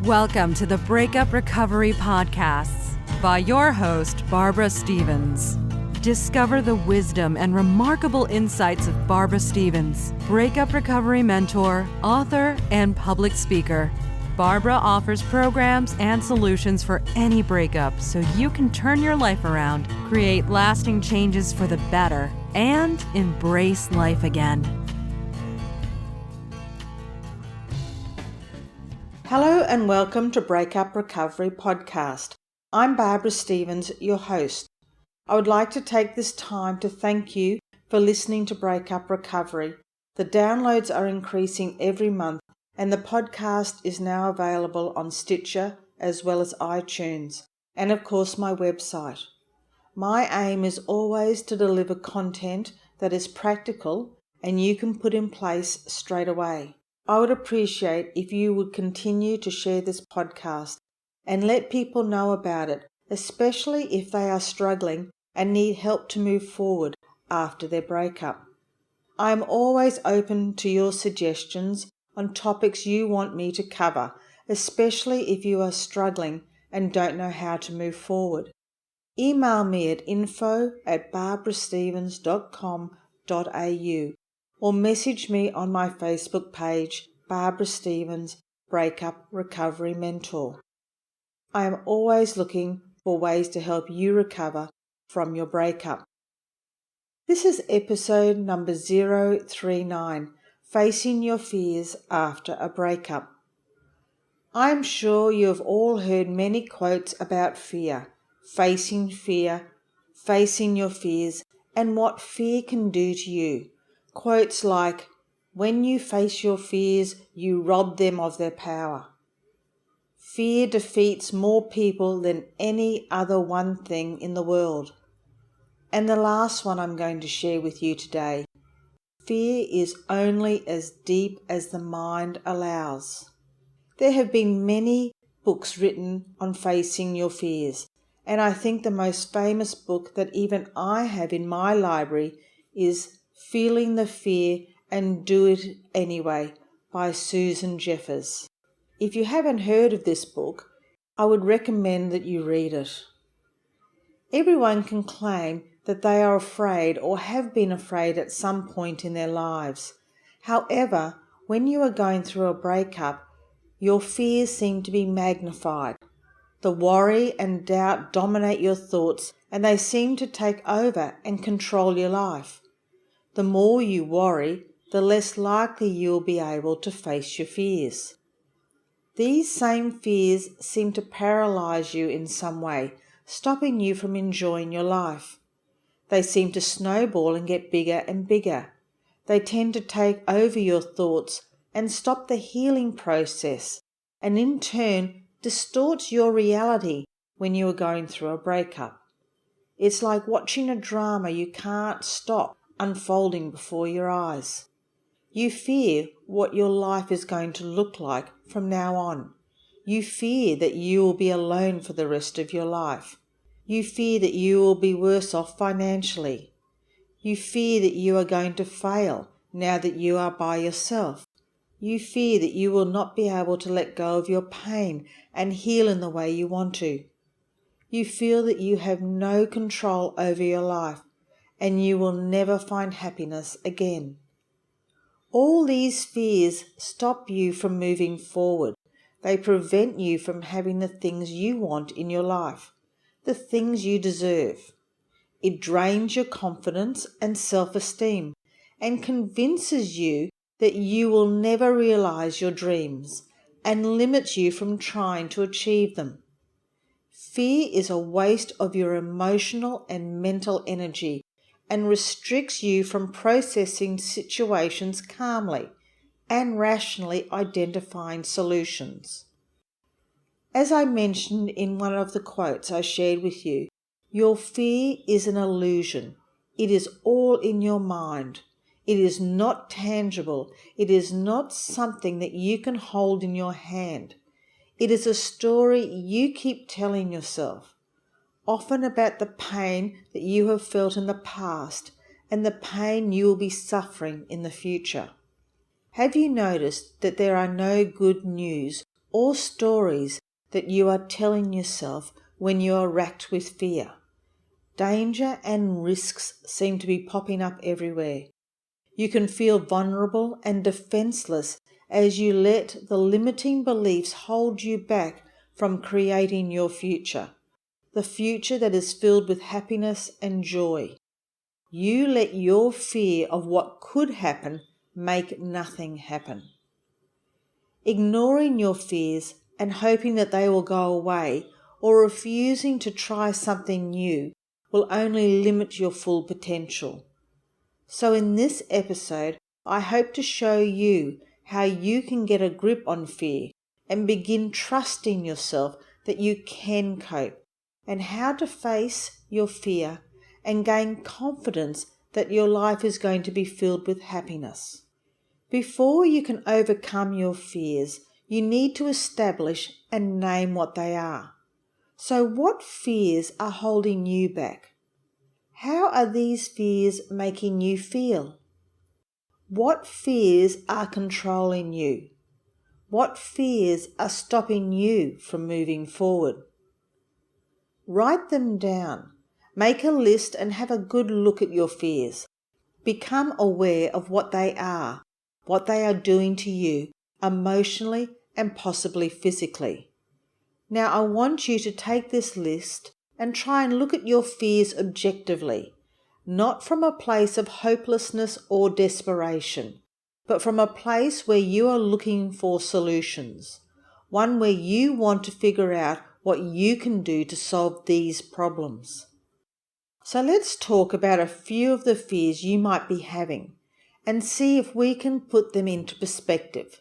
Welcome to the Breakup Recovery Podcasts by your host, Barbara Stevens. Discover the wisdom and remarkable insights of Barbara Stevens, breakup recovery mentor, author, and public speaker. Barbara offers programs and solutions for any breakup so you can turn your life around, create lasting changes for the better, and embrace life again. Hello and welcome to Breakup Recovery Podcast. I'm Barbara Stevens, your host. I would like to take this time to thank you for listening to Breakup Recovery. The downloads are increasing every month and the podcast is now available on Stitcher as well as iTunes and of course my website. My aim is always to deliver content that is practical and you can put in place straight away. I would appreciate if you would continue to share this podcast and let people know about it, especially if they are struggling and need help to move forward after their breakup. I am always open to your suggestions on topics you want me to cover, especially if you are struggling and don't know how to move forward. Email me at info@barbarastevens.com.au or message me on my Facebook page, Barbara Stevens, Breakup Recovery Mentor. I am always looking for ways to help you recover from your breakup. This is episode number 039, Facing Your Fears After a Breakup. I am sure you have all heard many quotes about fear, facing your fears, and what fear can do to you. Quotes like, "When you face your fears, you rob them of their power." Fear defeats more people than any other one thing in the world. And the last one I'm going to share with you today. Fear is only as deep as the mind allows. There have been many books written on facing your fears, and I think the most famous book that even I have in my library is Feeling the Fear and Do It Anyway by Susan Jeffers. If you haven't heard of this book, I would recommend that you read it. Everyone can claim that they are afraid or have been afraid at some point in their lives. However, when you are going through a breakup, your fears seem to be magnified. The worry and doubt dominate your thoughts and they seem to take over and control your life. The more you worry, the less likely you will be able to face your fears. These same fears seem to paralyze you in some way, stopping you from enjoying your life. They seem to snowball and get bigger and bigger. They tend to take over your thoughts and stop the healing process, and in turn distorts your reality when you are going through a breakup. It's like watching a drama you can't stop unfolding before your eyes. You fear what your life is going to look like from now on. You fear that you will be alone for the rest of your life. You fear that you will be worse off financially. You fear that you are going to fail now that you are by yourself. You fear that you will not be able to let go of your pain and heal in the way you want to. You feel that you have no control over your life and you will never find happiness again. All these fears stop you from moving forward. They prevent you from having the things you want in your life, the things you deserve. It drains your confidence and self-esteem and convinces you that you will never realize your dreams and limits you from trying to achieve them. Fear is a waste of your emotional and mental energy and restricts you from processing situations calmly and rationally identifying solutions. As I mentioned in one of the quotes I shared with you, your fear is an illusion. It is all in your mind. It is not tangible. It is not something that you can hold in your hand. It is a story you keep telling yourself, often about the pain that you have felt in the past and the pain you will be suffering in the future. Have you noticed that there are no good news or stories that you are telling yourself when you are racked with fear. Danger and risks seem to be popping up everywhere. You can feel vulnerable and defenseless as you let the limiting beliefs hold you back from creating your future, the future that is filled with happiness and joy. You let your fear of what could happen make nothing happen. Ignoring your fears and hoping that they will go away or refusing to try something new will only limit your full potential. So in this episode, I hope to show you how you can get a grip on fear and begin trusting yourself that you can cope, and how to face your fear and gain confidence that your life is going to be filled with happiness. Before you can overcome your fears, you need to establish and name what they are. So what fears are holding you back? How are these fears making you feel? What fears are controlling you? What fears are stopping you from moving forward? Write them down. Make a list and have a good look at your fears. Become aware of what they are doing to you emotionally and possibly physically. Now I want you to take this list and try and look at your fears objectively, not from a place of hopelessness or desperation, but from a place where you are looking for solutions, one where you want to figure out what you can do to solve these problems. So let's talk about a few of the fears you might be having and see if we can put them into perspective.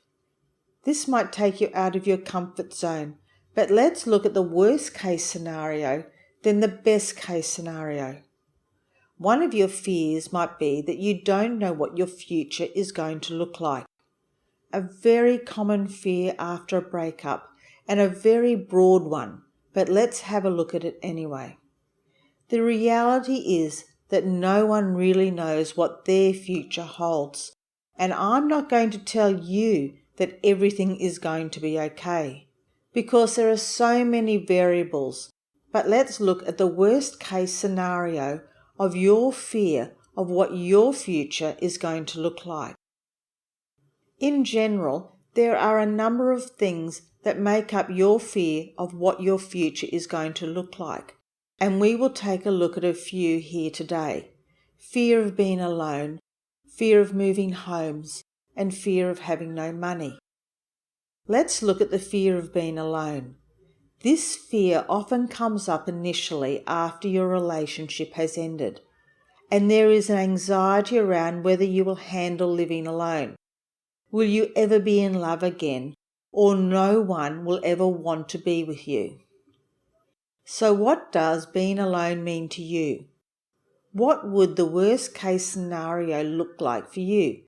This might take you out of your comfort zone, but let's look at the worst case scenario, then the best case scenario. One of your fears might be that you don't know what your future is going to look like. A very common fear after a breakup, and a very broad one, but let's have a look at it anyway. The reality is that no one really knows what their future holds, and I'm not going to tell you that everything is going to be okay, because there are so many variables. But let's look at the worst case scenario of your fear of what your future is going to look like. In general, there are a number of things that make up your fear of what your future is going to look like, and we will take a look at a few here today. Fear of being alone, fear of moving homes, and fear of having no money. Let's look at the fear of being alone. This fear often comes up initially after your relationship has ended, and there is an anxiety around whether you will handle living alone. Will you ever be in love again, or no one will ever want to be with you? So what does being alone mean to you? What would the worst case scenario look like for you?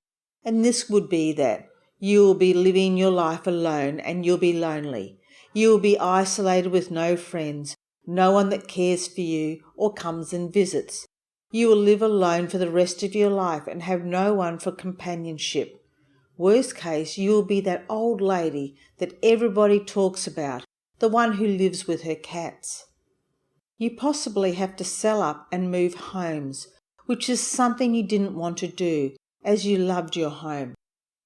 And this would be that you will be living your life alone and you'll be lonely. You will be isolated with no friends, no one that cares for you or comes and visits. You will live alone for the rest of your life and have no one for companionship. Worst case, you will be that old lady that everybody talks about, the one who lives with her cats. You possibly have to sell up and move homes, which is something you didn't want to do, as you loved your home.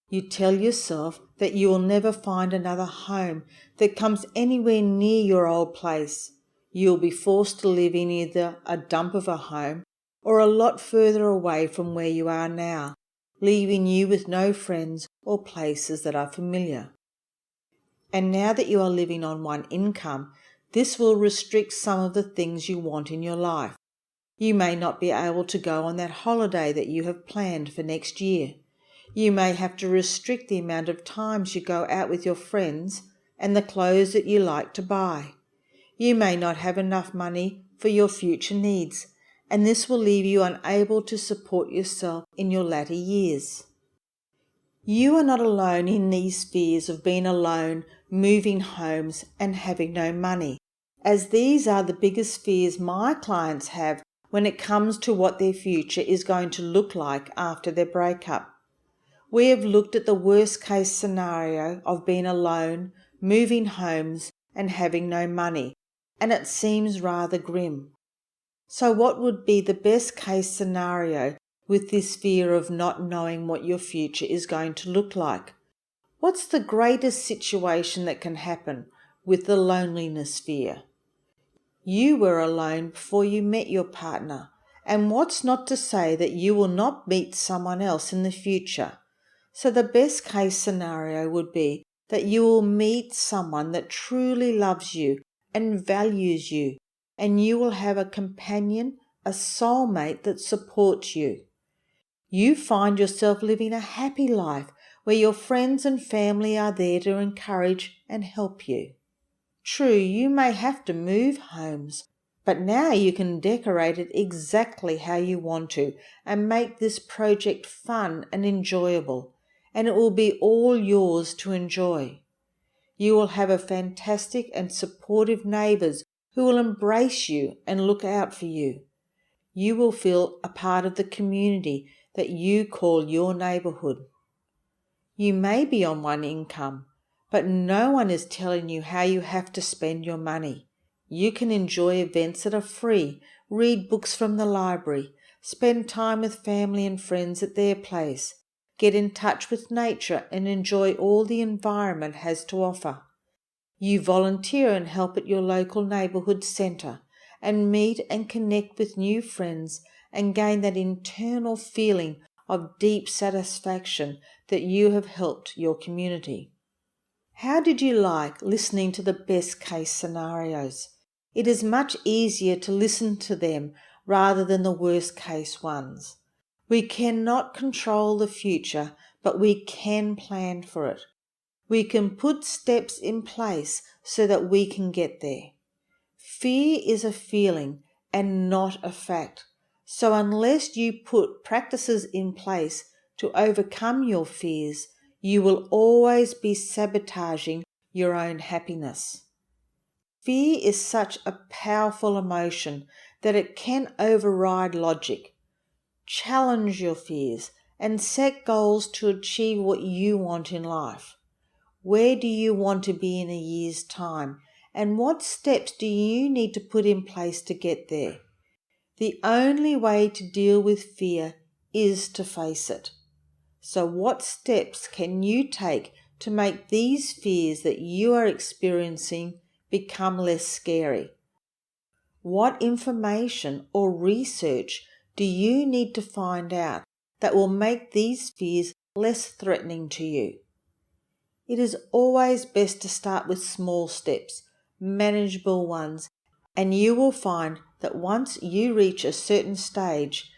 You tell yourself that you will never find another home that comes anywhere near your old place. You'll be forced to live in either a dump of a home or a lot further away from where you are now, leaving you with no friends or places that are familiar. And now that you are living on one income, this will restrict some of the things you want in your life. You may not be able to go on that holiday that you have planned for next year. You may have to restrict the amount of times you go out with your friends and the clothes that you like to buy. You may not have enough money for your future needs, and this will leave you unable to support yourself in your latter years. You are not alone in these fears of being alone, moving homes, and having no money, as these are the biggest fears my clients have when it comes to what their future is going to look like after their breakup. We have looked at the worst case scenario of being alone, moving homes and having no money, and it seems rather grim. So what would be the best case scenario with this fear of not knowing what your future is going to look like? What's the greatest situation that can happen with the loneliness fear? You were alone before you met your partner, and what's not to say that you will not meet someone else in the future? So the best case scenario would be that you will meet someone that truly loves you and values you, and you will have a companion, a soulmate that supports you. You find yourself living a happy life where your friends and family are there to encourage and help you. True, you may have to move homes, but now you can decorate it exactly how you want to and make this project fun and enjoyable, and it will be all yours to enjoy. You will have a fantastic and supportive neighbours who will embrace you and look out for you. You will feel a part of the community that you call your neighbourhood. You may be on one income, but no one is telling you how you have to spend your money. You can enjoy events that are free, read books from the library, spend time with family and friends at their place, get in touch with nature and enjoy all the environment has to offer. You volunteer and help at your local neighbourhood centre and meet and connect with new friends and gain that internal feeling of deep satisfaction that you have helped your community. How did you like listening to the best case scenarios? It is much easier to listen to them rather than the worst case ones. We cannot control the future, but we can plan for it. We can put steps in place so that we can get there. Fear is a feeling and not a fact. So unless you put practices in place to overcome your fears, you will always be sabotaging your own happiness. Fear is such a powerful emotion that it can override logic. Challenge your fears and set goals to achieve what you want in life. Where do you want to be in a year's time? And what steps do you need to put in place to get there? The only way to deal with fear is to face it. So what steps can you take to make these fears that you are experiencing become less scary? What information or research do you need to find out that will make these fears less threatening to you? It is always best to start with small steps, manageable ones, and you will find that once you reach a certain stage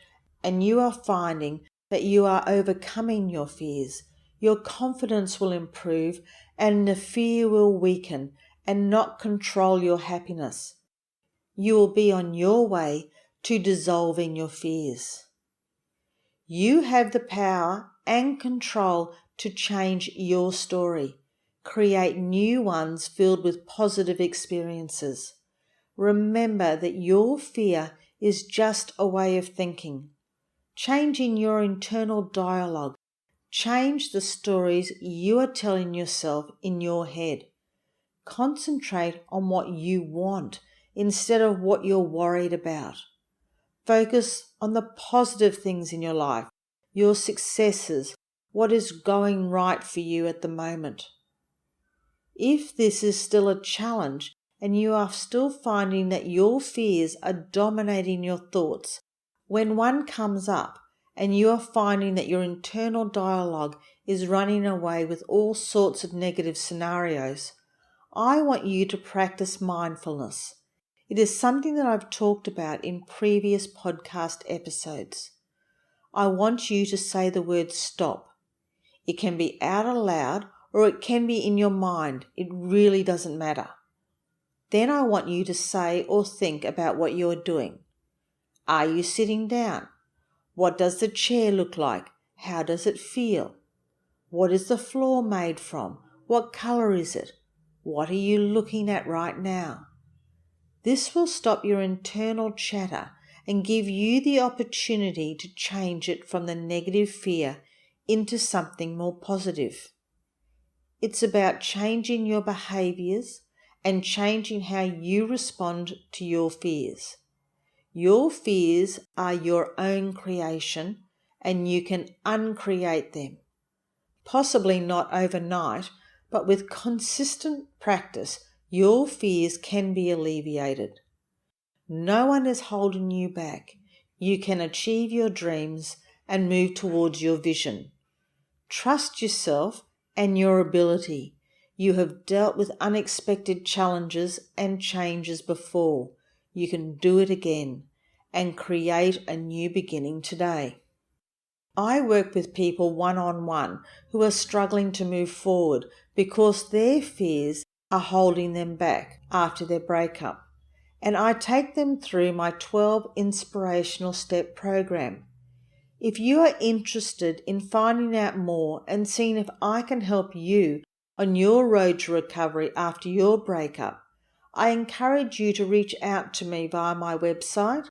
and you are finding that you are overcoming your fears, your confidence will improve and the fear will weaken and not control your happiness. You will be on your way to dissolving your fears. You have the power and control to change your story, create new ones filled with positive experiences. Remember that your fear is just a way of thinking. Changing your internal dialogue, change the stories you are telling yourself in your head. Concentrate on what you want instead of what you're worried about. Focus on the positive things in your life, your successes, what is going right for you at the moment. If this is still a challenge and you are still finding that your fears are dominating your thoughts, when one comes up and you are finding that your internal dialogue is running away with all sorts of negative scenarios, I want you to practice mindfulness. It is something that I've talked about in previous podcast episodes. I want you to say the word stop. It can be out aloud or it can be in your mind. It really doesn't matter. Then I want you to say or think about what you're doing. Are you sitting down? What does the chair look like? How does it feel? What is the floor made from? What colour is it? What are you looking at right now? This will stop your internal chatter and give you the opportunity to change it from the negative fear into something more positive. It's about changing your behaviours and changing how you respond to your fears. Your fears are your own creation and you can uncreate them. Possibly not overnight, but with consistent practice, your fears can be alleviated. No one is holding you back. You can achieve your dreams and move towards your vision. Trust yourself and your ability. You have dealt with unexpected challenges and changes before. You can do it again and create a new beginning today. I work with people one-on-one who are struggling to move forward because their fears are holding them back after their breakup. And I take them through my 12 inspirational step program. If you are interested in finding out more and seeing if I can help you on your road to recovery after your breakup, I encourage you to reach out to me via my website,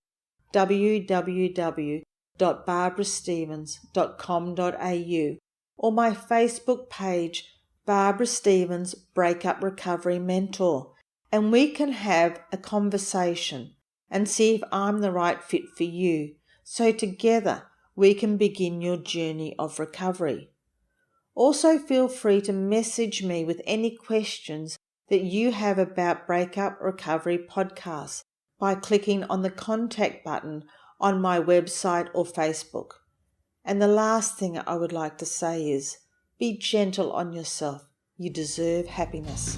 www.barbarastevens.com.au, or my Facebook page, Barbara Stevens Breakup Recovery Mentor, and we can have a conversation and see if I'm the right fit for you, so together we can begin your journey of recovery. Also feel free to message me with any questions that you have about Breakup Recovery Podcasts by clicking on the contact button on my website or Facebook. And the last thing I would like to say is, be gentle on yourself. You deserve happiness.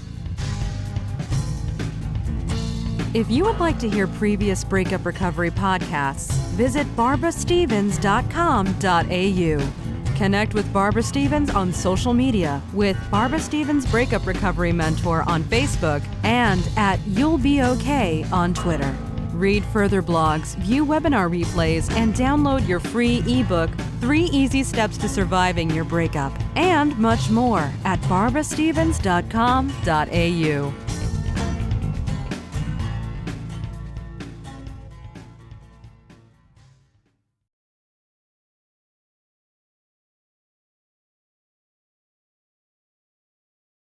If you would like to hear previous Breakup Recovery podcasts, visit barbarastevens.com.au. Connect with Barbara Stevens on social media with Barbara Stevens Breakup Recovery Mentor on Facebook and at You'll Be Okay on Twitter. Read further blogs, view webinar replays, and download your free ebook, 3 Easy Steps to Surviving Your Breakup, and much more at barbarastevens.com.au.